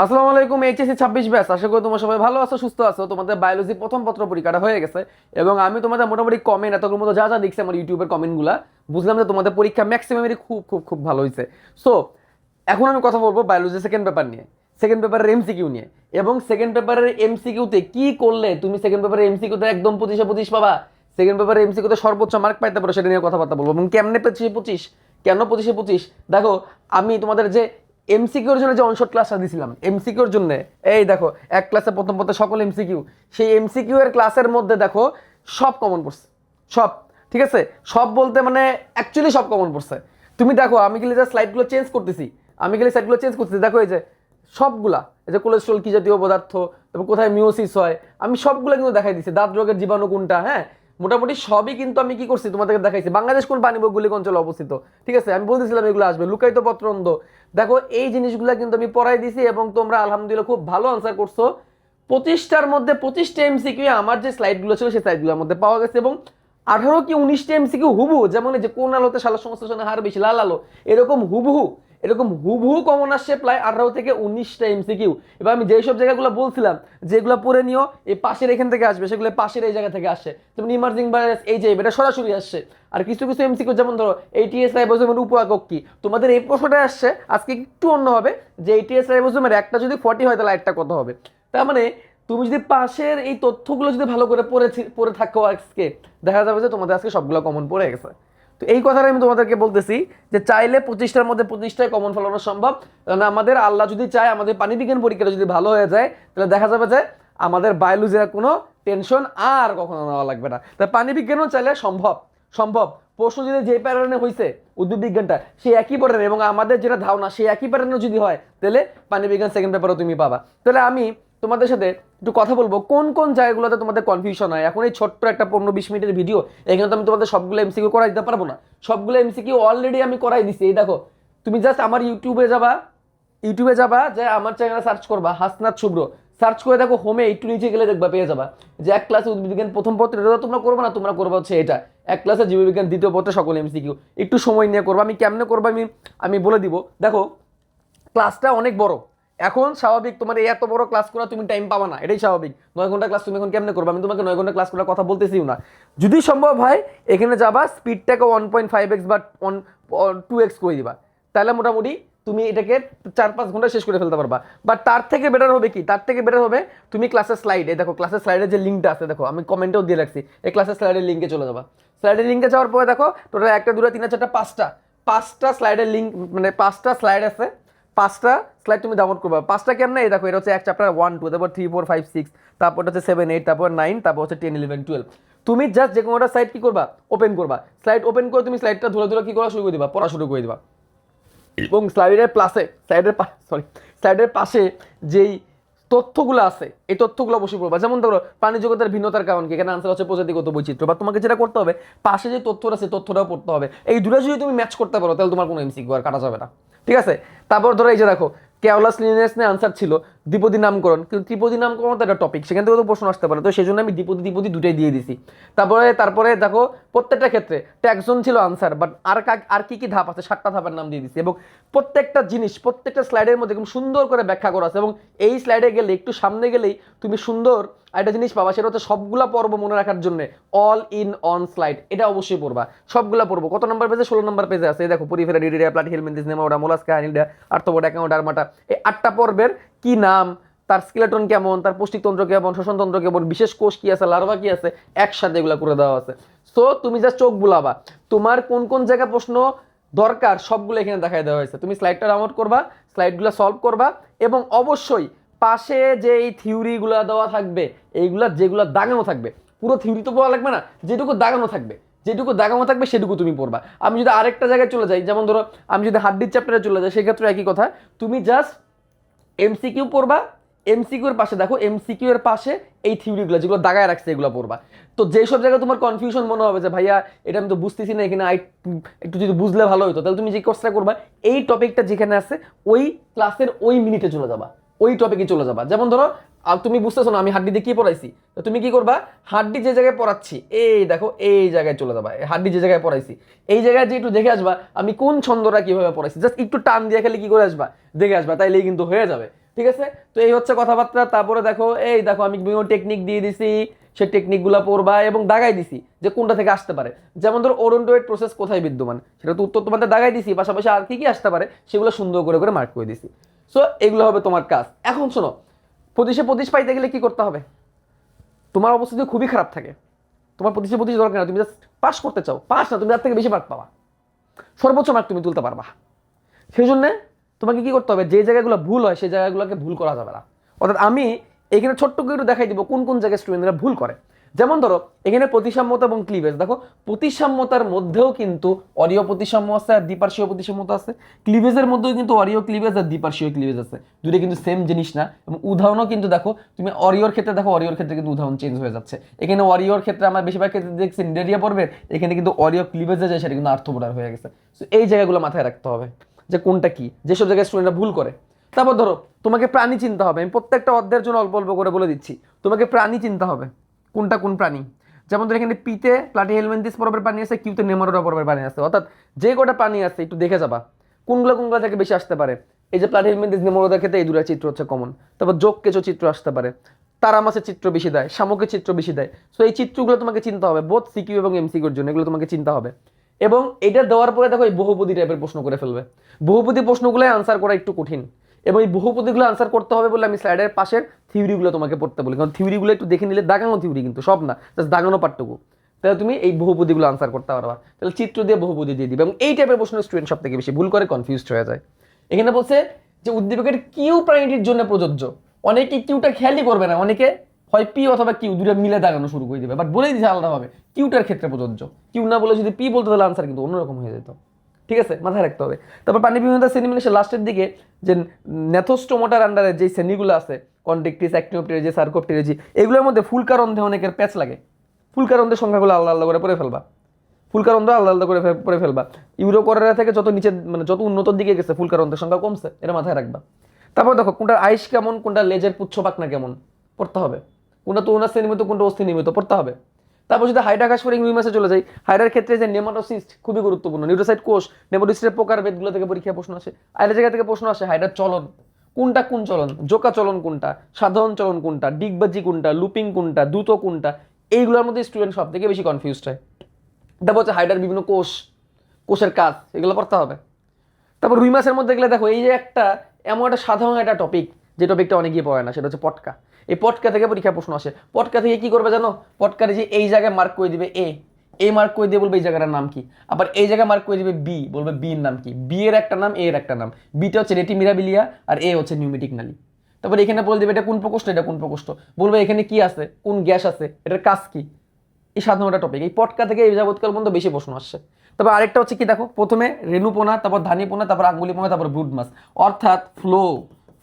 আসসালামু আলাইকুম। HSC 26 batch, আশা করি তোমরা সবাই ভালো আছো, সুস্থ আছো। তোমাদের বায়োলজি প্রথম পত্র পরীক্ষাটা হয়ে গেছে এবং আমি তোমাদের মোটামুটি কমেন্ট এতগুলোর মতো যা যা দেখছি আমার ইউটিউবের কমেন্টগুলা, বুঝলাম যে তোমাদের পরীক্ষা ম্যাক্সিমামেরই খুব খুব খুব ভালো হয়েছে। সো এখন আমি কথা বলবো বায়োলজি সেকেন্ড পেপার নিয়ে, সেকেন্ড পেপারের এমসিকিউ নিয়ে, এবং সেকেন্ড পেপারের এমসিকিউতে কি করলে তুমি সেকেন্ড পেপারের এমসিকিউতে একদম 25-25 পাবা, সেকেন্ড পেপারের এমসিকিউতে সর্বোচ্চ মার্ক পাইতে পারো, সেটা নিয়ে কথাবার্তা বলবো। এবং কেমনে 25-25, কেন 25-25? দেখো, আমি তোমাদের যে এমসিকিউর জন্য যে অনশট ক্লাসটা দিছিলাম, এমসিকিউর জন্য এই দেখো এক ক্লাসে প্রথম পথে সকল এমসিকিউ, সেই এমসিকিউ এর ক্লাসের মধ্যে দেখো সব কমন পড়ছে, সব। ঠিক আছে, সব বলতে মানে অ্যাকচুয়ালি সব কমন পড়ছে। তুমি দেখো আমি খালি যে স্লাইডগুলো চেঞ্জ করতেছি, দেখো এই যে সবগুলা, এই যে কোলেস্ট্রল কি জাতীয় পদার্থ, তারপর কোথায় মিওসিস হয়, আমি সবগুলো কিন্তু দেখাই দিচ্ছি। দাঁত রোগের জীবাণু কোনটা, হ্যাঁ মোটামুটি সবই কিন্তু আমি কি করছি তোমাদেরকে দেখাইছি। বাংলাদেশ কোন পানিভৌগোলিক অঞ্চলে অবস্থিত, ঠিক আছে, আমি বলতেছিলাম এগুলো আসবে। লুকায়িত পত্রন্দ, দেখো এই জিনিসগুলো কিন্তু আমি পড়াই দিছি এবং তোমরা আলহামদুলিল্লাহ খুব ভালো আনসার করছো। 25টার মধ্যে 25টা এমসিকিউ আমার যে স্লাইডগুলো ছিল সেই স্লাইডগুলোর মধ্যে পাওয়া গেছে, এবং 18 কি 19টা এমসিকিউ হুবহু, যেমন এই যে কোন আলোতে সালোক সংশ্লেষণের হার বেশি, লাল আলো, এরকম হুবহু, কমন আসছে প্রায় 18 থেকে 19টা এমসিকিউ। এবার আমি যেই সব জায়গাগুলো বলছিলাম যেগুলো পড়ে নিও, এই পাশের এখান থেকে আসবে, সেগুলো পাশের এই জায়গা থেকে আসছে, যেমন ইমার্জিং ভাইরাস, এই যে এটা সরাসরি আসছে। আর কিছু কিছু এমসিকিউ যেমন ধরো এইটিএস রাইবোজোমের উপএকক কি, তোমাদের এই প্রশ্নটা আসছে আজকে একটু অন্য হবে, যে এইটিএস রাইবোজোমের একটা যদি 40 হয় তাহলে একটা কত হবে। তার মানে তুমি যদি পাশের এই তথ্যগুলো যদি ভালো করে পড়ে থাকো আজকে, দেখা যাবে যে তোমাদের আজকে সবগুলো কমন পড়ে গেছে। তো এই কথাটা আমি তোমাদেরকে বলতেছি যে চাইলে 25টার মধ্যে 25টায় কমন ফলানো সম্ভব। কারণ আমাদের আল্লাহ যদি চায় আমাদের পানিবিজ্ঞান পরীক্ষাটা যদি ভালো হয়ে যায়, তাহলে দেখা যাবে যে আমাদের বায়োলজির কোনো টেনশন আর কখনো নেওয়া লাগবে না। তাই পানিবিজ্ঞানও চাইলে সম্ভব, সম্ভব। প্রশ্ন যদি যে প্যাটার্নে হয়েছে উদ্ভিদ বিজ্ঞানটা, সেই একই প্যাটার্নে, এবং আমাদের যেটা ধারণা সেই একই প্যাটার্নে যদি হয়, তাহলে পানিবিজ্ঞান সেকেন্ড পেপারও তুমি পাবা। তাহলে আমি তোমাদের সাথে একটু কথা বলবো কোন কোন জায়গাগুলোতে তোমাদের কনফিউশন হয়। এখন এই ছোট্ট একটা 15-20 মিনিটের ভিডিও, এখানে তো আমি তোমাদের সবগুলো এমসিকিউ করাই দিতে পারবো না। সবগুলো এমসিকিউ অলরেডি আমি করাই দিছি। এই দেখো, তুমি জাস্ট আমার ইউটিউবে যাবা, যে আমার চ্যানেলে সার্চ করবা হাসনাত শুভ্র, সার্চ করে দেখো, হোমে একটু নিচে গেলে দেখবা পেয়ে যাবা যে এক ক্লাসে উদ্ভিদবিজ্ঞান প্রথম পত্র, এটা তোমরা করবো না, তোমরা করবা হচ্ছে এটা এক ক্লাসে জীববিজ্ঞান দ্বিতীয় পত্রে সকল এমসিকিউ। একটু সময় নিয়ে করবা। আমি কেমনে করবো আমি বলে দিব। দেখো, ক্লাসটা অনেক বড়, এখন স্বাভাবিক তোমার এই এত বড় ক্লাস করা তুমি টাইম পাবা না, এটাই স্বাভাবিক। 9 ঘন্টা ক্লাস তুমি এখন কেমনে করবে, আমি তোমাকে 9 ঘন্টা ক্লাস করার কথা বলতেছিও না। যদি সম্ভব হয় এখানে যাবা, স্পিডটাকে 1.5x বা 2x করে দিবা, তাহলে মোটামুটি তুমি এটাকে 4-5 ঘন্টা শেষ করে ফেলতে পারবা। বাট তার থেকে বেটার হবে কি, তার থেকে বেটার হবে তুমি ক্লাসের স্লাইডে দেখো, ক্লাসের স্লাইডের যে লিঙ্কটা আছে দেখো, আমি কমেন্টেও দিয়ে রাখছি, এই ক্লাসের স্লাইডের লিঙ্কে চলে যাবা। স্লাইডের লিঙ্কে যাওয়ার পরে দেখো টোটাল 1 2 3 4 5টা স্লাইডের লিঙ্ক, মানে 5টা স্লাইড আছে। 5টা স্লাইড তুমি ডাউনলোড করবা। 5টা কেমনে, এই দেখো এটা হচ্ছে এক চ্যাপ্টার 1 2, তারপর 3 4 5 6, তারপর হচ্ছে 7 8, তারপর 9, তারপর হচ্ছে 10 11 12। তুমি জাস্ট যে কোনোটা সাইড কি করবা, ওপেন করবা। স্লাইড ওপেন করে তুমি স্লাইডটা ধরে ধরে কি করা শুরু করে দিবা, পড়া শুরু করে দিবা। এবং স্লাইডের পাশে যেই তথ্যগুলো আছে এই তথ্যগুলো অবশ্যই পড়বা। যেমন ধরো প্রাণী জগতের ভিন্নতার কারণ কি, এখানে আনসার হচ্ছে প্রজাতিগত বৈচিত্র্য। বা তোমাকে যেটা করতে হবে, পাশে যে তথ্যটা আছে তথ্যটাও পড়তে হবে। এই দুটো যদি তুমি ম্যাচ করতে পারো, তাহলে তোমার কোনো এমসিকিউ আর কাটা যাবে না। ঠিক আছে, তারপর ধরো এই যে দেখো কেওলাস লিনিয়াস নিয়ে আনসার ছিল, দ্বিপদী নামকরণ, কিন্তু ত্রিপদী নামকরণ তো একটা টপিক, সেখান থেকে তো প্রশ্ন আসতে পারে, তো সেই জন্য আমি দ্বিপদী দুটাই দিয়ে দিছি। তারপরে দেখো প্রত্যেকটা ক্ষেত্রে ট্যাক্সন ছিল আনসার, বাট আর কি কি ধাপ আছে 7টা ধাপের নাম দিয়ে দিছি, এবং প্রত্যেকটা জিনিস প্রত্যেকটা স্লাইডের মধ্যে খুব সুন্দর করে ব্যাখ্যা করা আছে। এবং এই স্লাইডে গেলে একটু সামনে গেলেই তুমি সুন্দর একটা জিনিস পাবা, সেটা হচ্ছে সবগুলা পর্ব মনে রাখার জন্য অল ইন অন স্লাইড, এটা অবশ্যই পড়বা। সবগুলা পড়বো। কত নম্বর পেজে, 16 নম্বর পেজে আছে। এই দেখো পরিফেরা ডিডিয়া প্লাটি হেলমেন্থিস নেমাওডা মোলাস্কা অ্যানিডা আর্থ্রোপোডা অ্যাকাউন্টারমাটা, এই 8টা পর্বের কি নাম, তার স্কেলেটন কেমন, তার পুষ্টিতন্ত্র কেমন, শ্বসনতন্ত্র কেমন, বিশেষ কোষ কি আছে, লার্ভা কি আছে, একসাথে এগুলো করে দেওয়া আছে। সো তুমি জাস্ট চোখ বুলাবা, তোমার কোন কোন জায়গায় প্রশ্ন দরকার সবগুলো এখানে দেখাই দেওয়া হয়েছে। তুমি স্লাইডটা ডাউনলোড করবা, স্লাইডগুলো সলভ করবা, এবং অবশ্যই পাশে যে এই থিওরিগুলো দেওয়া থাকবে, এইগুলা যেগুলো দাগানো থাকবে, পুরো থিওরি তো পড়া লাগবে না, যেটুকু দাগানো থাকবে সেটুকু তুমি পড়বা। আমি যদি আরেকটা জায়গায় চলে যাই, যেমন ধরো আমি যদি হাড্ডির চ্যাপ্টারে চলে যাই, সেক্ষেত্রে একই কথা, তুমি জাস্ট এমসিকিউ পড়বা। এমসিকিউর পাশে দেখো, এমসিকিউ এর পাশে এই থিওরিগুলো যেগুলো দাগায় রাখছে এগুলো পড়বা। তো যেসব জায়গায় তোমার কনফিউশন মনে হবে যে ভাইয়া এটা আমি তো বুঝতেছি না, এখানে একটু যদি বুঝলে ভালো হতো, তাহলে তুমি যে কোর্সটা করবা এই টপিকটা যেখানে আছে ওই ক্লাসের ওই মিনিটে চলে যাবা, ওই টপিকে চলে যাবা। যেমন ধরো তুমি বুঝতেছো না আমি হাড্ডি দিয়ে কি পড়াইছি, তো তুমি কি করবা, হাড্ডি যে জায়গায় পড়াচ্ছি এই দেখো এই জায়গায় চলে যাবা, হাড্ডি যে জায়গায় পড়াইছি এই জায়গায় যে একটু দেখে আসবা আমি কোন ছন্দটা কিভাবে পড়াইছি, জাস্ট একটু টান দিয়ে খেলে কি করে আসবা দেখে আসবা, তাইলেই কিন্তু হয়ে যাবে। ঠিক আছে, তো এই হচ্ছে কথাবার্তা। তারপরে দেখো এই দেখো আমি বিভিন্ন টেকনিক দিয়ে দিছি, সেই টেকনিকগুলো পড়বা এবং দাগাই দিছি যে কোনটা থেকে আসতে পারে। যেমন ধরো ওরন্ডোয়েড প্রসেস কোথায় বিদ্যমান, সেটা তো উত্তর তোমাদের দাগাই দিছি, পাশাপাশি আর কি কি আসতে পারে সেগুলো সুন্দর করে করে মার্ক করে দিছি। সো এগুলো হবে তোমার কাজ। এখন শোনো, 25 পাইতে গেলে কি করতে হবে? তোমার অবস্থা যদি খুবই খারাপ থাকে, তোমার 25 দরকার না, তুমি জাস্ট পাস করতে চাও, পাস না তুমি তার থেকে বেশি মার্ক পাবা, সর্বোচ্চ মার্ক তুমি তুলতে পারবা। সেই জন্য তোমাকে কি করতে হবে, যে জায়গাগুলো ভুল হয় সেই জায়গাগুলোকে ভুল করা যাবে না। অর্থাৎ আমি এখানে ছোট্ট করে একটু দেখাই দিব কোন কোন জায়গায় স্টুডেন্টরা ভুল করে। যেমন ধরো এখানে প্রতিসাম্যতা এবং ক্লিভেজ, দেখো প্রতিসাম্যতার মধ্যেও কিন্তু অরীয় প্রতিসাম্য আছে আর দ্বিপার্শ্বীয় প্রতিসাম্যতা আছে, ক্লিভেজের মধ্যেও কিন্তু অরীয় ক্লিভেজ আর দ্বিপার্শ্বীয় ক্লিভেজ আছে, দুটো কিন্তু সেম জিনিস না। এবং উদাহরণও কিন্তু দেখো, তুমি অরিওর ক্ষেত্রে দেখো, অরিওর ক্ষেত্রে কিন্তু উদাহরণ চেঞ্জ হয়ে যাচ্ছে। এখানে অরিওর ক্ষেত্রে আমরা বেশিরভাগ ক্ষেত্রে দেখছি নিডারিয়া পর্বের, এখানে কিন্তু অরীয় ক্লিভেজে যায় সেটা কিন্তু আর্থ্রোপোডার হয়ে গেছে। তো এই জায়গাগুলো মাথায় রাখতে হবে যে কোনটা কি, যেসব জায়গায় স্টুডেন্টরা ভুল করে। তারপর ধরো তোমাকে প্রাণী চিনতে হবে, আমি প্রত্যেকটা অধ্যায়ের জন্য অল্প অল্প করে বলে দিচ্ছি। তোমাকে প্রাণী চিনতে হবে, কোনটা কোন প্রাণী। যেমন ধর এখানে পিতে প্লাটিহেলমিনথেস পর্বের প্রাণী আছে, কিউতে নেমাটোডা পর্বের প্রাণী আছে। অর্থাৎ যে কটা প্রাণী আছে একটু দেখে যাবা কোনগুলো থেকে বেশি আসতে পারে। এই যে প্লাটিহেলমিনথেস নেমাটোডার ক্ষেত্রে এই দুটো চিত্র হচ্ছে কমন। তারপর যোগ কেঁচো চিত্র আসতে পারে, তারা মাছের চিত্র বেশি দেয়, শামুকের চিত্র বেশি দেয়। সো এই চিত্রগুলো তোমাকে চিনতে হবে, বোথ সিকিউ এবং এমসিকিউর জন্য এগুলো তোমাকে চিনতে হবে। এবং এটা দেওয়ার পরে দেখো এই বহুপদী টাইপের প্রশ্ন করে ফেলবে। বহুপদী প্রশ্নগুলো আনসার করা একটু কঠিন, এবং এই বহুপদীগুলো আনসার করতে হবে বলে আমি স্লাইডের পাশের থিওরিগুলো তোমাকে পড়তে বলি, কারণ থিওরিগুলো একটু দেখে নিলে, দাগানো থিওরি কিন্তু সব না, জাস্ট দাগানো পার্টটুকু, তাহলে তুমি এই বহুপদীগুলো আনসার করতে পারবা। তাহলে চিত্র দিয়ে বহুপদী দিয়ে দিবে। এবং এই টাইপের প্রশ্ন স্টুডেন্ট সব থেকে বেশি ভুল করে, কনফিউজড হয়ে যায়। এখানে বলছে যে উদ্দীপকের কিউ প্রাণীটির জন্য প্রযোজ্য। অনেকে কিউটা খেয়ালই করবে না, অনেকে হয় পি অথবা কিউ দুটো মিলে দাগানো শুরু করে দিবে, বাট বলেই দিচ্ছে আলাদাভাবে কিউটার ক্ষেত্রে প্রযোজ্য। কিউ না বলে যদি পি বলতে, তাহলে আনসার কিন্তু অন্যরকম হয়ে যেত। ঠিক আছে, মাথায় রাখতে হবে। তারপর পানি বিভিন্নতা শ্রেণী মানে লাস্টের দিকে যে ন্যাথোস্টোমাটার আন্ডারে যে শ্রেণীগুলো আছে, কন্টেক্টিস, অ্যাক্টিনোপটেরিজি, সার্কোপটেরিজি, এগুলোর মধ্যে ফুলকারন্ধে অনেকের প্যাচ লাগে। ফুলকারন্ধের সংখ্যাগুলো আলাদা আলাদা করে পড়ে ফেলবা, ফুলকারন্ধ আলাদা আলাদা করে পড়ে ফেলবা। ইউরোকোরেরা থেকে যত নিচে মানে যত উন্নতর দিকে গেছে ফুলকারন্ধের সংখ্যা কমছে, এটা মাথায় রাখবা। তারপর দেখো কোনটার আইস কেমন, কোনটা লেজের পুচ্ছ পাখনা কেমন পড়তে হবে, কোনটা তরুণাস্থ নির্মিত, কোনটা অস্থি নির্মিত পড়তে হবে। তারপর যদি হাইড্রাকাসফরিং মিউমাসে চলে যাই, হাইডার ক্ষেত্রে যে নেমাটোসিস্ট খুবই গুরুত্বপূর্ণ, নিউরোসাইট কোষ, নেমাটোসিস্টের প্রকারভেদগুলো থেকে পরীক্ষা প্রশ্ন আসে। আরেকটা জায়গা থেকে প্রশ্ন আসে হাইডার চলন, কোনটা কোন চলন, জোকা চলন কোনটা, সাধারণ চলন কোনটা, ডিগবাজি কোনটা, লুপিং কোনটা, দ্রুত কোনটা, এইগুলোর মধ্যে স্টুডেন্ট সব থেকে বেশি কনফিউজড হয়। তারপর হচ্ছে হাইডার বিভিন্ন কোষ, কোষের কাজ, এগুলো পড়তে হবে। তারপর রুই মাছের মধ্যে গেলে দেখো এই যে একটা এমন একটা সাধারণ একটা টপিক, যে টপিকটা অনেকেই পড়ে না, সেটা হচ্ছে পটকা। এই পটকা থেকে পরীক্ষা প্রশ্ন আসে। পটকা থেকে কি করবে জানো, পটকারে যে এই জায়গায় মার্ক করে দিবে এ মার্ক করে দিয়ে বলবে এই জায়গাটার নাম কি, আবার এই জায়গায় মার্ক করে দিবে বি, বলবে বি এর নাম কি, বি এর একটা নাম, এ এর একটা নাম। বিটা হচ্ছে রেটি মিরাবিলিয়া আর এ হচ্ছে নিউমেটিক নালী। তারপর এখানে বলে দেবে এটা কোন প্রকোষ্ঠ, এটা কোন প্রকোষ্ঠ, বলবে এখানে কি আছে, কোন গ্যাস আছে, এটার কাজ কি। এই সাধারণ একটা টপিক, এই পটকা থেকে এই যাবৎকাল পর্যন্ত বেশি প্রশ্ন আসছে। তারপর আরেকটা হচ্ছে কি দেখো, প্রথমে রেণুপোনা, তারপর ধানীপোনা, তারপর আঙ্গুলিপোনা, তারপর ব্রুড মাস। অর্থাৎ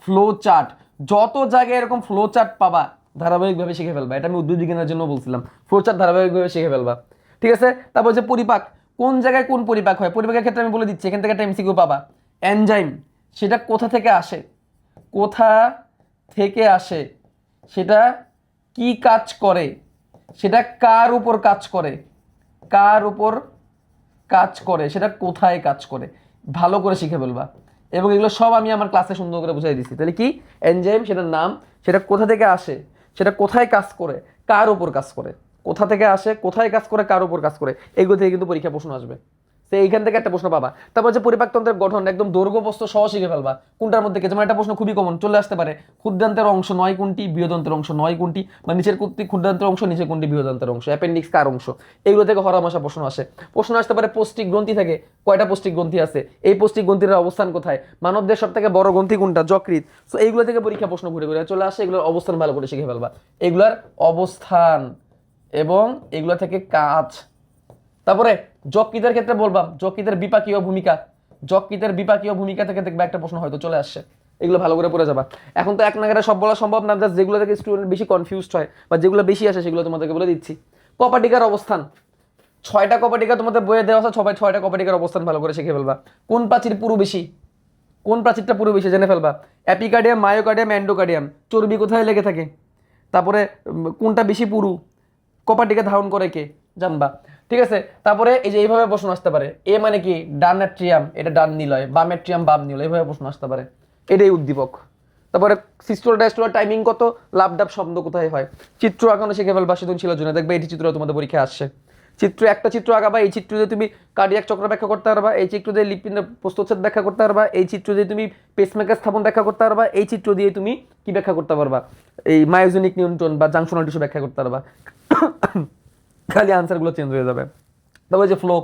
ফ্লো চার্ট, যত জায়গায় এরকম ফ্লো চার্ট পাবা ধারাবাহিকভাবে শিখে ফেলবা। এটা আমি উদ্ভিদ বিজ্ঞানের জন্য বলছিলাম, ফ্লো চার্ট ধারাবাহিকভাবে শিখে ফেলবা। ঠিক আছে, তারপর হচ্ছে পরিপাক, কোন জায়গায় কোন পরিপাক হয়, পরিপাকের ক্ষেত্রে আমি বলে দিচ্ছি, এখান থেকে একটা এমসিকিউ পাবা। এনজাইম, সেটা কোথা থেকে আসে, কোথা থেকে আসে, সেটা কি কাজ করে, সেটা কার উপর কাজ করে, কার উপর কাজ করে, সেটা কোথায় কাজ করে, ভালো করে শিখে ফেলবা। এবং এগুলো সব আমি আমার ক্লাসে সুন্দর করে বুঝাই দিচ্ছি। তাহলে কি এনজাইম, সেটার নাম, সেটা কোথা থেকে আসে, সেটা কোথায় কাজ করে, কার উপর কাজ করে, কোথা থেকে আসে, কোথায় কাজ করে, কার উপর কাজ করে, এগুলো থেকে কিন্তু পরীক্ষা প্রশ্ন আসবে। সে এইখান থেকে একটা প্রশ্ন পাবা। তারপর হচ্ছে পরিপাকতন্ত্রের গঠন, একদম দৈর্ঘ্য প্রস্থ সহ শিখে ফেলবা। কোনটার মধ্যে যেমন একটা প্রশ্ন খুবই কমন চলে আসতে পারে, ক্ষুদ্রান্তের অংশ 9 কোনটি, বৃহদান্তের অংশ 9 কোনটি, বা নিচের কোনটি ক্ষুদ্রান্তের অংশ, নিচের কোনটি বৃহদান্তের অংশ, অ্যাপেন্ডিক্স কার অংশ, এগুলো থেকে হরহামেশা প্রশ্ন আসে। প্রশ্ন আসতে পারে পৌষ্টিক গ্রন্থি থেকে, কয়টা পৌষ্টিক গ্রন্থি আছে, এই পৌষ্টিক গ্রন্থির অবস্থান কোথায়, মানবদের সব থেকে বড় গ্রন্থি কোনটা, যকৃৎ। সো এইগুলো থেকে পরীক্ষা প্রশ্ন ঘুরে ঘুরে চলে আসে, এগুলোর অবস্থান ভালো করে শিখে ফেলবা, এগুলার অবস্থান এবং এগুলো থেকে কাজ। তারপরে যকৃতের ক্ষেত্রে বলবাম যকৃতের বিপাকীয় ভূমিকা, যকৃতের বিপাকীয় ভূমিকা থেকে দেখবে একটা প্রশ্ন হয়তো চলে আসছে, এগুলো ভালো করে পড়ে যাবা। এখন তো এক নাগারে সব বলা সম্ভব না, জাস্ট যেগুলো থেকে স্টুডেন্ট বেশি কনফিউজড হয় বা যেগুলো বেশি আসে সেগুলো তোমাদেরকে বলে দিচ্ছি। কপাটিকার অবস্থান, 6টা কপাটিকা তোমাদের বইয়ে দেওয়া আছে, সবাই 6টা কপাটিকার অবস্থান ভালো করে শিখে ফেলবা। কোন প্রাচীর পুরো বেশি, কোন প্রাচীরটা পুরো বেশি জেনে ফেলবা। অ্যাপিকার্ডিয়াম, মায়োকার্ডিয়াম, এন্ডোকার্ডিয়াম, চর্বি কোথায় লেগে থাকে, তারপরে কোনটা বেশি পুরু, কপাটিকা ধারণ করে কে, জানবা। ঠিক আছে, তারপরে এই যে এইভাবে প্রশ্ন আসতে পারে, এ মানে কি ডান অ্যাট্রিয়াম, এটা ডান নিলয়, বাম অ্যাট্রিয়াম বাম নিলয়, এইভাবে প্রশ্ন আসতে পারে। এটাই উদ্দীপক। তারপরে সিস্টোল ডায়াস্টোলার টাইমিং কত, লাভ ডাব শব্দ কোথায় হয়, চিত্র আঁকানো শিখে ফেলবা সৃজনশীলের জন্য, দেখবে এটি চিত্র তোমাদের পরীক্ষায় আসছে। চিত্র একটা চিত্র আঁকাবা, এই চিত্র দিয়ে তুমি কার্ডিয়াক চক্র ব্যাখ্যা করতে পারবা, এই চিত্র দিয়ে লিপিড প্রস্থচ্ছেদ ব্যাখ্যা করতে পারবা, এই চিত্র দিয়ে তুমি পেসমেকার স্থাপন ব্যাখ্যা করতে পারবা, এই চিত্র দিয়ে তুমি কি ব্যাখ্যা করতে পারবা, এই মায়োজেনিক নিউট্রন বা জাংশনাল টিস্যু ব্যাখ্যা করতে পারবা। খালি আনসারগুলো চেঞ্জ হয়ে যাবে। তারপরে যে ফ্লো,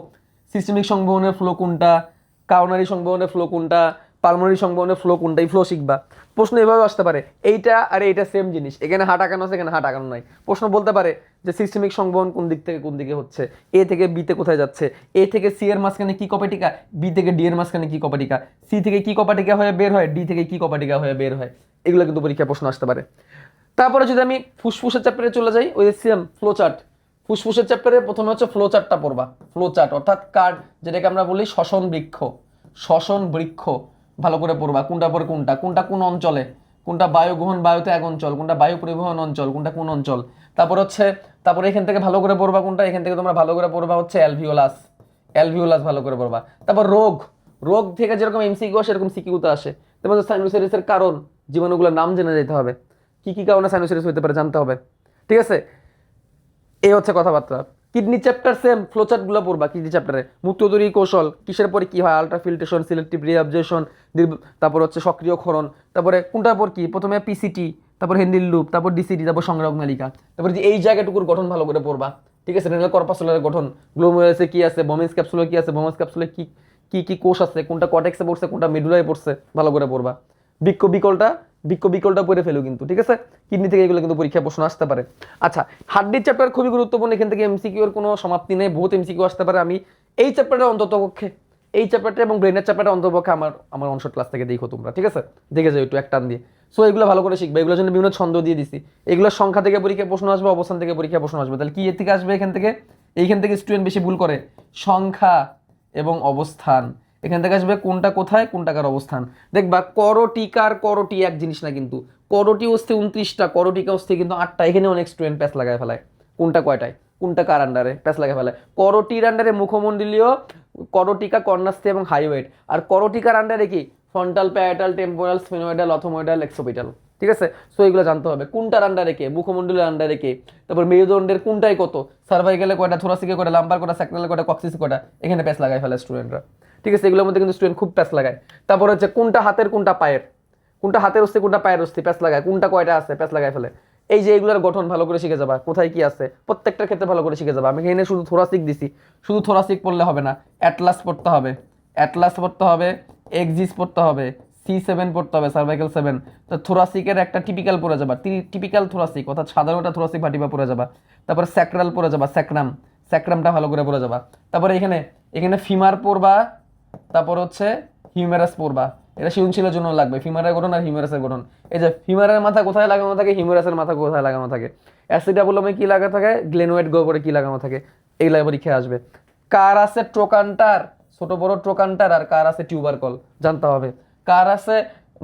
সিস্টেমিক সংবহনের ফ্লো কোনটা, কারোনারি সংবহনের ফ্লো কোনটা, পালমোনারি সংবহনের ফ্লো কোনটা, এই ফ্লো শিখবা। প্রশ্ন এভাবে আসতে পারে, এইটা আর এইটা সেম জিনিস, এখানে হাট আঁকানো আছে, এখানে হাট আঁকানো নাই। প্রশ্ন বলতে পারে যে সিস্টেমিক সংবহন কোন দিক থেকে কোন দিকে হচ্ছে, এ থেকে বিতে কোথায় যাচ্ছে, এ থেকে সি এর মাঝখানে কি কপাটিকা, বি থেকে ডি এর মাঝখানে কি কপাটিকা, সি থেকে কি কপাটিকা হয়ে বের হয়, ডি থেকে কি কপাটিকা হয়ে বের হয়, এগুলো কিন্তু পরীক্ষায় প্রশ্ন আসতে পারে। তারপরে যদি আমি ফুসফুসের চ্যাপ্টারে চলে যাই, ওই সেম ফ্লো চার্ট, ফুসফুসের চ্যাপ্টারে প্রথমে হচ্ছে ফ্লো চার্টটা পড়বা। ফ্লো চার্ট অর্থাৎ কার্ড, যেটাকে আমরা বলি শ্বসন বৃক্ষ, শ্বসন বৃক্ষ ভালো করে পড়বা, কোনটা পরে কোনটা, কোনটা কোন অঞ্চলে, কোনটা বায়ু গ্রহণ বায়ুতে এক অঞ্চল, কোনটা বায়ু পরিবহন অঞ্চল, কোনটা কোন অঞ্চল। তারপর হচ্ছে, তারপরে এখান থেকে ভালো করে পড়বা কোনটা, এখান থেকে তোমরা ভালো করে পড়বা হচ্ছে অ্যালভিওলাস, অ্যালভিওলাস ভালো করে পড়বা। তারপর রোগ, রোগ থেকে যেরকম এমসিকিউ আসে সেরকম সিকিউতে আসে। তোমার সাইনোসাইটিসের কারণ, জীবাণুগুলোর নাম জেনে যেতে হবে, কি কি কারণে সাইনোসাইটিস হতে পারে জানতে হবে, ঠিক আছে। এই হচ্ছে কথাবার্তা। কিডনি চ্যাপ্টার সেম, ফ্লোচার্টগুলো পড়বা কিডনি চ্যাপ্টারে। মূত্র তৈরি কৌশল, কিসের পরে কি হয়, আলট্রাফিল্ট্রেশন, সিলেক্টিভ রিঅ্যাবজর্পশন, তারপর হচ্ছে সক্রিয় ক্ষরণ, তারপরে কোনটার পর কি, প্রথমে পিসিটি, তারপর হেনরির লুপ, তারপর ডিসিটি, তারপর সংগ্রাহক নালিকা। তারপর যে এই জায়গাটুকুর গঠন ভালো করে পড়বা, ঠিক আছে। রেনাল কর্পাসুলারের গঠন, গ্লোমেরুলাসে কি আছে, বোমেন্স ক্যাপসুলে কি আছে, বোমেন্স ক্যাপসুলে কি কি কি কোষ আছে, কোনটা কর্টেক্সে পড়ছে, কোনটা মেডুলায় পড়ছে, ভালো করে পড়বা। বিকলটা পড়ে ফেলো কিন্তু, ঠিক আছে। কিডনি থেকে এগুলো কিন্তু পরীক্ষায় প্রশ্ন আসতে পারে। আচ্ছা, হাড্ডির চ্যাপ্টার খুবই গুরুত্বপূর্ণ, এখান থেকে এমসিকিউ এর কোনো সমাপ্তি নেই, বহুত এমসিকিউ আসতে পারে। আমি এই চ্যাপ্টারটা অন্ততপক্ষে, এই চ্যাপ্টারটা এবং ব্রেনের চ্যাপ্টারটা অন্ততপক্ষে আমার অনশট ক্লাস থেকে দেখো তোমরা, ঠিক আছে, দেখে যাও একটু এক টান দিয়ে। সো এগুলো ভালো করে শিখবে, এগুলোর জন্য বিভিন্ন ছন্দ দিয়ে দিছি। এগুলোর সংখ্যা থেকে পরীক্ষায় প্রশ্ন আসবে, অবস্থান থেকে পরীক্ষায় প্রশ্ন আসবে। তাহলে কি এর থেকে আসবে, এখান থেকে, এইখান থেকে স্টুডেন্ট বেশি ভুল করে, সংখ্যা এবং অবস্থান। এখান থেকে আসবে কোনটা কোথায়, কোনটাকার অবস্থান। দেখবা করটিকার করটি এক জিনিস না কিন্তু, করটি অস্থি 29টা, করটিকা অস্থি কিন্তু 8টা। এখানে অনেক স্টুডেন্ট প্যাচ লাগায় ফেলায়, কোনটা কয়টায়, কোনটা কার আন্ডারে প্যাচ লাগায় ফেলায়। করটির আন্ডারে মুখমণ্ডলীয়, করটিকা, কর্নাস্থি এবং হাইওয়েড। আর করটিকার আন্ডারে কি, ফ্রন্টাল, প্যারাটাল, টেম্পোরাল, স্ফিনোইডাল, অথমোইডাল, এক্সোপিটাল, ঠিক আছে। সো এগুলো জানতে হবে, কোনটার আন্ডারে কে, মুখমণ্ডলের আন্ডারে কে। তারপর মেরুদণ্ডের কোনটাই কত, সার্ভাইকেলে কয়টা, থোরাসিকে কয়টা, লাম্বার কয়টা, স্যাক্রালে কয়টা, কক্সিসে কয়টা, এখানে প্যাচ লাগায় ফেলে স্টুডেন্টরা, ঠিক আছে। এগুলোর মধ্যে কিন্তু স্টুডেন্ট খুব প্যাচ লাগায়। তারপর হচ্ছে কোনটা হাতের কোনটা পায়ের, কোনটা হাতের অস্থি কোনটা পায়ের অস্থি, প্যাচ লাগায়, কোনটা কয়টা আছে প্যাচ লাগায় ফেলে। এই যে এগুলোর গঠন ভালো করে শিখে যাবা, কোথায় কি আছে প্রত্যেকটার ক্ষেত্রে ভালো করে শিখে যাবা। আমি এখানে শুধু থোরাসিক দিছি, শুধু থোরাসিক পড়লে হবে না, অ্যাটলাস পড়তে হবে, অ্যাটলাস পড়তে হবে, এক্সিস পড়তে হবে, C7 পড়তে হবে, সার্ভাইকেল 7। তো থোরাসিকের একটা টিপিক্যাল পড়ে যাবা, টিপিক্যাল থোরাসিক অর্থাৎ সাধারণটা থোরাসিক ভাটিবা পড়ে যাবা। তারপর স্যাক্রাল পড়ে যাবা, স্যাক্রাম, স্যাক্রামটা ভালো করে পড়ে যাবা। তারপরে এখানে এখানে ফিমার পড়বা, তারপর হচ্ছে হিউমেরাস পড়বা। এটা সৃজনশীলের জন্য লাগবে, ফিমারের গঠন আর হিউমেরাসের গঠন। এই যে ফিমারের মাথা কোথায় লাগানো থাকে, হিউমেরাসের মাথা কোথায় লাগানো থাকে, অ্যাসিডাবুলামে কি লাগা থাকে, গ্লেনোয়েড গোবরে কি লাগানো থাকে, এইগুলা পরীক্ষায় আসবে। কার আছে ট্রোকান্টার, ছোট বড় ট্রোকান্টার, আর কার আছে টিউবারকল জানতে হবে। কার আছে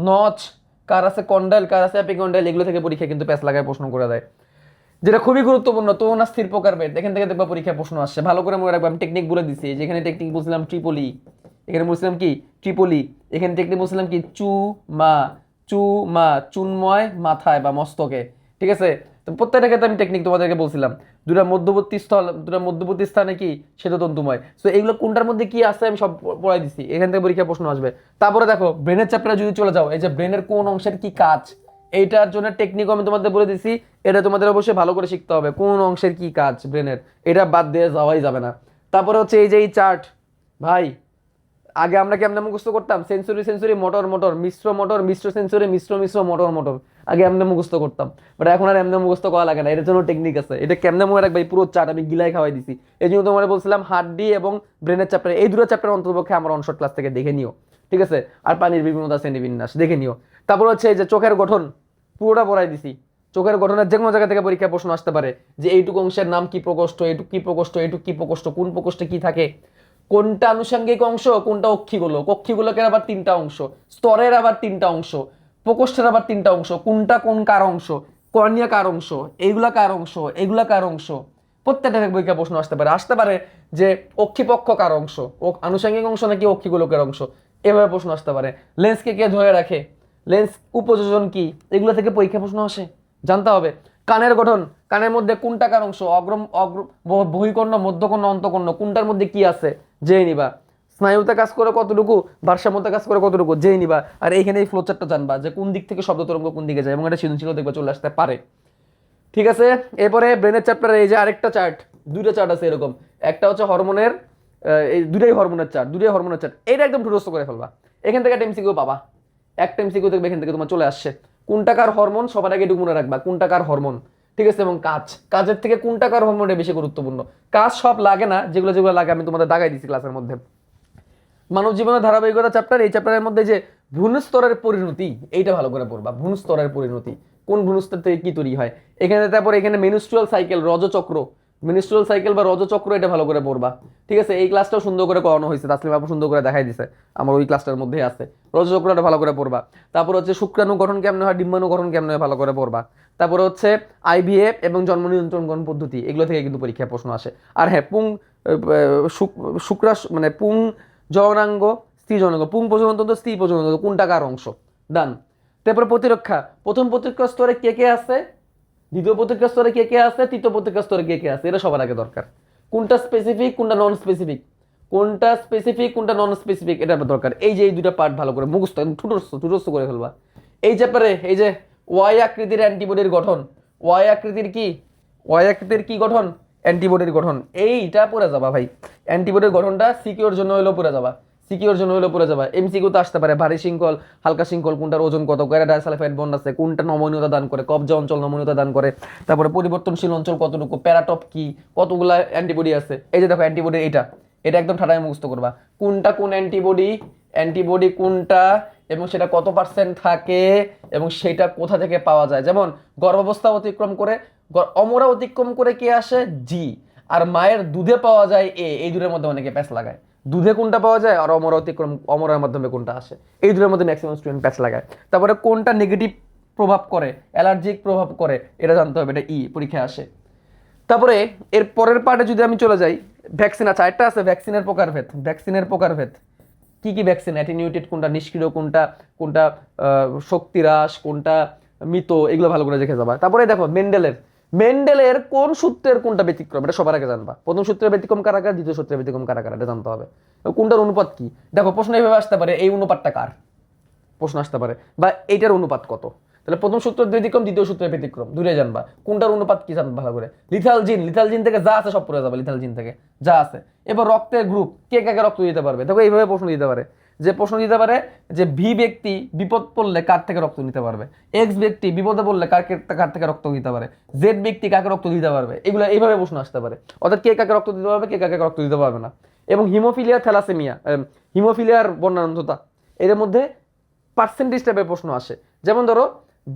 নচ, কার আছে কন্ডাইল, কার আছে অ্যাপিকন্ডাইল, এগুলো থেকে পরীক্ষা কিন্তু প্যাচ লাগায় প্রশ্ন করে দেয়। যেটা খুবই গুরুত্বপূর্ণ, তো না স্থির প্রকার বেদ, এখান থেকে দেখবা পরীক্ষায় প্রশ্ন আসছে, ভালো করে মনে রাখবো। আমি টেকনিক বলে দিচ্ছি, যেখানে টেকনিক বলছিলাম ট্রিপলি, এখানে বলছিলাম কি ট্রিপলি, এখানে টেকনিক বলছিলাম কি চু মা চুনময় মাথায় বা মস্তকে, ঠিক আছে। তো প্রত্যেকটা ক্ষেত্রে আমি টেকনিক তোমাদেরকে বলছিলাম, দুটা মধ্যবর্তী স্থানে কি শ্বেততন্তুময়। সো এইগুলো কোনটার মধ্যে কি আছে আমি সব পড়াই দিচ্ছি, এখান থেকে পরীক্ষা প্রশ্ন আসবে। তারপরে দেখো ব্রেনের চ্যাপ্টারে যদি চলে যাও, এই যে ব্রেনের কোন অংশের কি কাজ, এইটার জন্য টেকনিক আমি তোমাদের বলে দিছি, এটা তোমাদের অবশ্যই ভালো করে শিখতে হবে, কোন অংশের কি কাজ ব্রেনের, এটা বাদ দিয়ে যাওয়াই যাবে না। তারপরে হচ্ছে এই যে এই চার্ট, ভাই আগে আমরা কেমনে মুখস্থ করতাম, সেন্সরি মোটর মিশ্র সেন্সরি মিশ্র মোটর, আগে এমনি মুখস্থ করতাম। বাট এখন আর এমনি মুখস্থ করা লাগে না, এটার জন্য টেকনিক আছে। এটা কেমনে মনে রাখবে, পুরো চার্ট আমি গিলাই খাওয়াই দিছি। এই জন্য তোমার বলছিলাম হাড্ডি এবং ব্রেনের চ্যাপ্টার, এই দুটো চ্যাপ্টার অন্ততপক্ষে আমার অনশট ক্লাস থেকে দেখে নিও, ঠিক আছে। আর পানির বিভিন্নতা শ্রেণীবিন্যাস দেখে নিও। তারপর হচ্ছে এই যে চোখের গঠন পুরোটা পড়াই দিছি। চোখের গঠনের যে কোনো জায়গা থেকে পরীক্ষা প্রশ্ন আসতে পারে, যে এইটুকু অংশের নাম কি প্রকোষ্ঠ, এইটুকু কি প্রকোষ্ঠ, এইটুকু কি প্রকোষ্ঠ, কোন প্রকোষ্ঠে কি থাকে, কোনটা আনুষঙ্গিক অংশ, কোনটা কক্ষিগুলোকের আবার 3টা অংশ, স্তরের আবার 3টা অংশ, প্রকোষ্ঠের আবার 3টা অংশ, কোনটা কোন কার অংশ, কর্নিয়া কার অংশ, এইগুলা কার অংশ, এইগুলা কার অংশ। প্রত্যেকটা থেকে পরীক্ষা প্রশ্ন আসতে পারে যে অক্ষিপক্ষ কার অংশ, ও আনুষঙ্গিক অংশ নাকি অক্ষিগোলকের অংশ, এভাবে প্রশ্ন আসতে পারে। লেন্সকে কে ধরে রাখে, লেন্স উপযোজন কি, এগুলো থেকে পরীক্ষা প্রশ্ন আসে, জানতে হবে। কানের গঠন, কানের মধ্যে কোন টাকার অংশ, বহিকর্ণ, মধ্যকর্ণ, অন্তকর্ণ, কোনটার মধ্যে কি আছে জেনে নিবা। স্নায়ুতে কাজ করে কতটুকু, ভারসাম্যতে কাজ করে কতটুকু জেনে নিবা। আর এইখানে এই ফ্লোচারটা জানবা যে কোন দিক থেকে শব্দ তরঙ্গ কোন দিকে যায়, এবং এটা সৃজনশীল দেখবা চলে আসতে পারে। ঠিক আছে, এরপরে ব্রেনের চ্যাপ্টারে এই যে আরেকটা চার্ট, দুইটা চার্ট আছে এরকম, একটা হচ্ছে হরমোনের, এই দুটাই হরমোনের চার্ট, দুটাই হরমোনের চার্ট, এটা একদম ঠুটস্থ করে ফেলবা। এখান থেকে একটা এমসিকিউ পাবা, একটা এমসিকিউ দেখবে এখান থেকে তোমার চলে আসছে। কোন টাকার হরমোন, সবার আগে এটুকু মনে রাখবা, কোন টাকার হরমোন। ঠিক আছে, এবং কাজের থেকে কোন টাকার হরমোনটা বেশি গুরুত্বপূর্ণ। কাজ সব লাগে না, যেগুলো যেগুলো লাগে আমি তোমাদের দাগাই দিচ্ছি ক্লাসের মধ্যে। মানব জীবনের ধারাবাহিকতা চ্যাপ্টার, এই চ্যাপ্টারের মধ্যে যে ভ্রূণস্তরের পরিণতি, এইটা ভালো করে পড়বা। ভ্রূণস্তরের পরিণতি, কোন ভ্রূণস্তর থেকে কি তৈরি হয়। এখানে তারপর এখানে মেনস্ট্রুয়াল সাইকেল, রজচক্র, মেনস্ট্রুয়াল সাইকেল বা রজচক্র, এটা ভালো করে পড়বা। ঠিক আছে, এই ক্লাসটাও সুন্দর করে করানো হয়েছে, তাসলিম আপু সুন্দর করে দেখাই দিছে, আমার ওই ক্লাসটার মধ্যেই আছে। রজচক্রটা ভালো করে পড়বা। তারপর হচ্ছে শুক্রাণু গঠন কেমন হয়, ডিম্বাণু গঠন কেমন হয়, ভালো করে পড়বা। তারপর হচ্ছে আইভিএফ এবং জন্ম নিয়ন্ত্রণ পদ্ধতি, এগুলো থেকে কিন্তু পরীক্ষায় প্রশ্ন আসে। আর হ্যাঁ, শুক্রাশ মানে পুং যৌনাঙ্গ, স্ত্রী যৌনাঙ্গ, পুং প্রজননতন্ত্র, স্ত্রী প্রজননতন্ত্র, কোনটা কার অংশ, ডান। তারপরে প্রতিরক্ষা, প্রথম প্রতিরক্ষা স্তরে কে কে আছে, দ্বিতীয় প্রতিরক্ষা স্তরে কে কে আছে, তৃতীয় প্রতিরক্ষা স্তরে কে কে আছে, এটা সবার আগে দরকার। কোনটা স্পেসিফিক, কোনটা নন স্পেসিফিক, কোনটা স্পেসিফিক, কোনটা নন স্পেসিফিক, এটা দরকার। এই যে এই দুটা পার্ট ভালো করে মুখস্থ, ঠুটস্থ করে ফেলবা। এই চ্যাপ্টারে এই যে ওয়াই আকৃতির অ্যান্টিবডির গঠন, ওয়াই আকৃতির কি, ওয়াই আকৃতির কি গঠন, অ্যান্টিবডির গঠন, এইটা পড়ে যাবা ভাই। অ্যান্টিবডির গঠনটা সিকিউর জন্য হলেও পড়ে যাবা, সিকিউর জন্য হলেও পড়ে যাবা। এমসিকিউ তো আসতে পারে, ভারী শৃঙ্খল, হালকা শৃঙ্খল, কোনটার ওজন কত, কয়টা ডাইসালফাইড বন্ড আছে, কোনটা নমনীয়তা দান করে, কবজা অঞ্চল নমনীয়তা দান করে, তারপরে পরিবর্তনশীল অঞ্চল কতটুকু, প্যারাটপ কি, কতগুলা অ্যান্টিবডি আছে। এই যে দেখো অ্যান্টিবডি, এটা এটা একদম ঠাডায় মুখস্থ করবা, কোনটা কোন অ্যান্টিবডি, অ্যান্টিবডি কোনটা, এবং সেটা কত পার্সেন্ট থাকে, এবং সেটা কোথা থেকে পাওয়া যায়। যেমন গর্ভাবস্থা অতিক্রম করে, অমরা অতিক্রম করে কে আসে, জি, আর মায়ের দুধে পাওয়া যায় এ, এই দুধের মধ্যে অনেকে প্যাচ লাগায়, দুধে কোনটা পাওয়া যায়, আর অমরা অতিক্রম, অমরার মাধ্যমে কোনটা আসে, এই দুধের মধ্যে ম্যাক্সিমাম স্টুডেন্ট প্যাচ লাগায়। তারপরে কোনটা নেগেটিভ প্রভাব করে, অ্যালার্জিক প্রভাব করে, এটা জানতে হবে, এটা পরীক্ষায় আসে। তারপরে এর পরের পার্টে যদি আমি চলে যাই, ভ্যাকসিন আছে, আরেকটা আছে ভ্যাকসিনের প্রকারভেদ, ভ্যাকসিনের প্রকারভেদ কি কি ভ্যাকসিন, অ্যাটিনিউটেড কোনটা, নিষ্ক্রিয় কোনটা, কোনটা শক্তিহ্রাস, কোনটা মৃত, এগুলো ভালো করে দেখে যাবা। তারপরে দেখো মেন্ডেলের কোন সূত্রের কোনটা ব্যতিক্রম, এটা সবার আগে জানবা। প্রথম সূত্রের ব্যতিক্রম কারাকার, দ্বিতীয় সূত্রের ব্যতিক্রম কারাকার, এটা জানতে হবে। কোনটার অনুপাত কি, দেখো প্রশ্ন এইভাবে আসতে পারে, এই অনুপাতটা কার, প্রশ্ন আসতে পারে, বা এইটার অনুপাত কত। তাহলে প্রথম সূত্রের ব্যতিক্রম, দ্বিতীয় সূত্রের ব্যতিক্রম, দুটোই জানবা। কোনটার অনুপাত কি জানবা ভালো করে। লিথাল জিন থেকে যা আছে সব পড়ে যাবে, লিথাল জিন থেকে যা আছে। এবার রক্তের গ্রুপ, কে কাকে রক্ত দিতে পারবে, দেখো এইভাবে প্রশ্ন দিতে পারে, যে প্রশ্ন দিতে পারে যে ভি ব্যক্তি বিপদ পড়লে কার থেকে রক্ত নিতে পারবে, এক্স ব্যক্তি বিপদে পড়লে কার থেকে রক্ত দিতে পারে, জেড ব্যক্তি কাকে রক্ত দিতে পারবে, এগুলো এইভাবে প্রশ্ন আসতে পারে। অর্থাৎ কে কাকে রক্ত দিতে পারবে, কে কাকে রক্ত দিতে পারবে না। এবং হিমোফিলিয়া, থ্যালাসেমিয়া, হিমোফিলিয়ার বর্ণাঢ্যতা, এর মধ্যে পার্সেন্টেজ টাইপের প্রশ্ন আসে। যেমন ধরো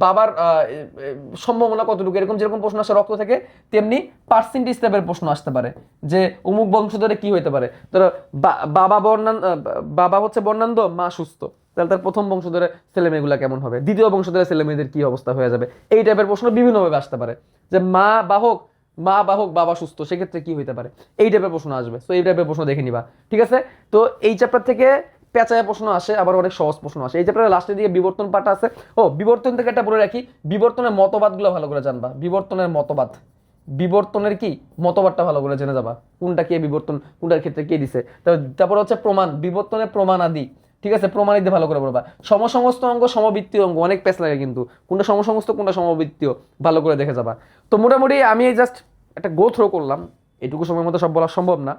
বাবার সম্ভাবনা কতটুকু, এরকম যেরকম প্রশ্ন আসে রক্ত থেকে, তেমনি পার্সেন্টেজ টাইপের প্রশ্ন আসতে পারে, যে অমুক বংশধরে কি হইতে পারে। ধরো বাবা হচ্ছে বর্ণান্ধ, মা সুস্থ, তাহলে তার প্রথম বংশধরে ছেলে মেয়েগুলা কেমন হবে, দ্বিতীয় বংশধরে ছেলে মেয়েদের কি অবস্থা হয়ে যাবে। এই টাইপের প্রশ্ন বিভিন্নভাবে আসতে পারে। যে মা বাহক বাবা সুস্থ, সেক্ষেত্রে কি হইতে পারে, এই টাইপের প্রশ্ন আসবে। তো এই টাইপের প্রশ্ন দেখে নিবা। ঠিক আছে, তো এই চ্যাপ্টার থেকে পেঁচায় প্রশ্ন আসে, আবার অনেক সহজ প্রশ্ন আসে। এই চ্যাপ্টারের লাস্টের দিকে বিবর্তন পাঠ আছে। বিবর্তন থেকে একটা বলে রাখি, বিবর্তনের মতবাদগুলো ভালো করে জানবা। বিবর্তনের মতবাদ, বিবর্তনের কি মতবাদটা ভালো করে জেনে যাবা, কোনটা কে বিবর্তন, কোনটার ক্ষেত্রে কে দিছে। তারপর হচ্ছে প্রমাণ, বিবর্তনের প্রমাণ আদি। ঠিক আছে, প্রমাণিত ভালো করে পড়বা। সমসমস্ত অঙ্গ, সমবৃত্তীয় অঙ্গ, অনেক প্যাচ লাগে কিন্তু, কোনটা সমসমস্ত কোনটা সমবৃত্তীয়, ভালো করে দেখে যাবা। তো মোটামুটি আমি জাস্ট একটা গো থ্রো করলাম, এটুকু সময়ের মধ্যে সব বলা সম্ভব না।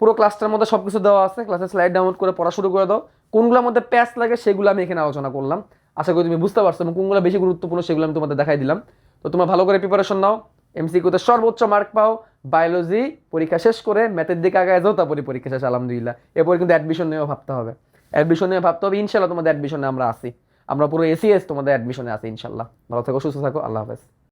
পুরো ক্লাসটার মধ্যে সবকিছু দেওয়া আছে, ক্লাসের স্লাইড ডাউনলোড করে পড়া শুরু করে দাও। কোনগুলোর মধ্যে প্যাচ লাগে সেগুলো আমি এখানে আলোচনা করলাম, আশা করি তুমি বুঝতে পারছো, এবং কোনগুলো বেশি গুরুত্বপূর্ণ সেগুলো আমি তোমাদের দেখাই দিলাম। তো তোমরা ভালো করে প্রিপারেশন নাও, এমসিকিউতে সর্বোচ্চ মার্ক পাও, বায়োলজি পরীক্ষা শেষ করে ম্যাথের দিকে আগায় যাও, তারপরে পরীক্ষা শেষ আলহামদুলিল্লাহ। এরপর কিন্তু অ্যাডমিশন নিয়েও ভাবতে হবে, ইনশাল্লাহ তোমাদের অ্যাডমিশনে আমরা আসি, আমরা পুরো এসিএস তোমাদের অ্যাডমিশনে আসি ইনশাল্লাহ। ভালো থাকো, সুস্থ থাকো, আল্লাহ হাফেজ।